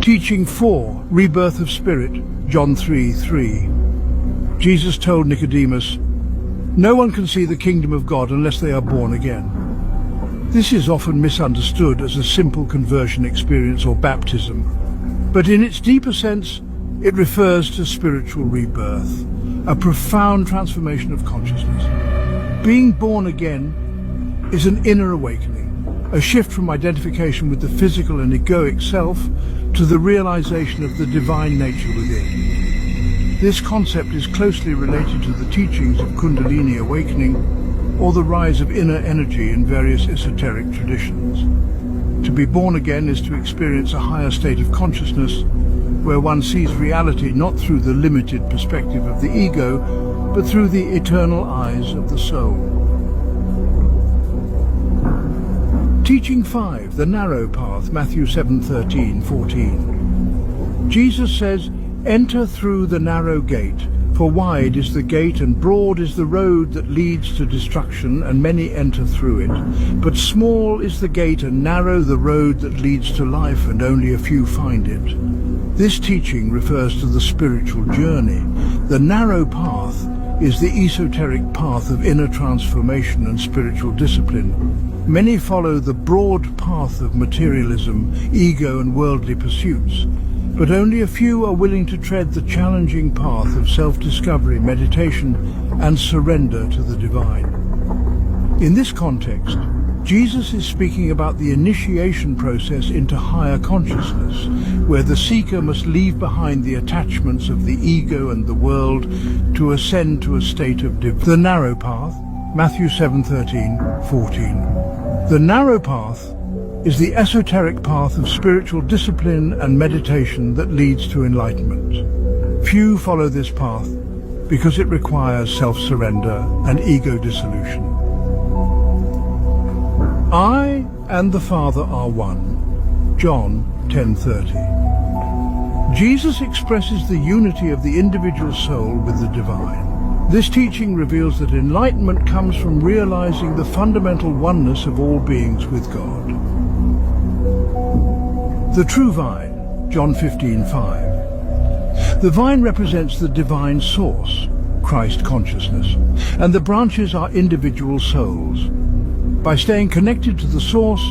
Teaching 4, Rebirth of Spirit, John 3:3. Jesus told Nicodemus, "No one can see the kingdom of God unless they are born again." This is often misunderstood as a simple conversion experience or baptism, but in its deeper sense, it refers to spiritual rebirth, a profound transformation of consciousness. Being born again is an inner awakening, a shift from identification with the physical and egoic self to the realization of the divine nature within. This concept is closely related to the teachings of Kundalini awakening, or the rise of inner energy in various esoteric traditions. To be born again is to experience a higher state of consciousness, where one sees reality not through the limited perspective of the ego, but through the eternal eyes of the soul. Teaching 5, the narrow path, Matthew 7:13-14. Jesus says, "Enter through the narrow gate, for wide is the gate and broad is the road that leads to destruction, and many enter through it. But small is the gate and narrow the road that leads to life, and only a few find it." This teaching refers to the spiritual journey. The narrow path is the esoteric path of inner transformation and spiritual discipline. Many follow the broad path of materialism, ego and worldly pursuits, but only a few are willing to tread the challenging path of self-discovery, meditation, and surrender to the divine. In this context, Jesus is speaking about the initiation process into higher consciousness, where the seeker must leave behind the attachments of the ego and the world to ascend to a state of the narrow path, Matthew 7:13-14. The narrow path is the esoteric path of spiritual discipline and meditation that leads to enlightenment. Few follow this path because it requires self-surrender and ego dissolution. I and the Father are one, John 10:30. Jesus expresses the unity of the individual soul with the divine. This teaching reveals that enlightenment comes from realizing the fundamental oneness of all beings with God. The true vine, John 15:5. The vine represents the divine source, Christ consciousness, and the branches are individual souls. By staying connected to the source,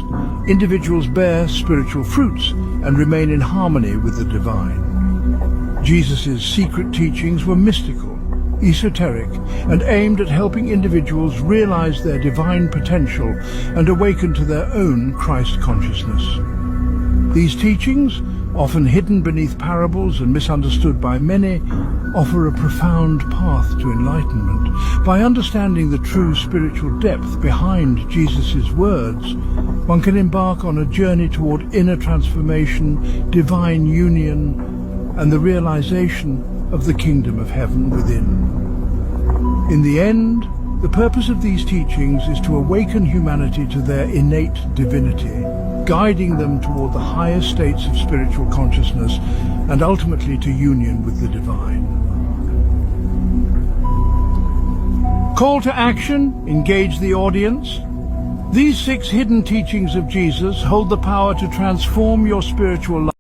individuals bear spiritual fruits and remain in harmony with the divine. Jesus' secret teachings were mystical, esoteric, and aimed at helping individuals realize their divine potential and awaken to their own Christ consciousness. These teachings, often hidden beneath parables and misunderstood by many, offer a profound path to enlightenment. By understanding the true spiritual depth behind Jesus' words, one can embark on a journey toward inner transformation, divine union, and the realization of the kingdom of heaven within. In the end, the purpose of these teachings is to awaken humanity to their innate divinity, guiding them toward the highest states of spiritual consciousness and ultimately to union with the divine. Call to action, engage the audience. These 6 hidden teachings of Jesus hold the power to transform your spiritual life.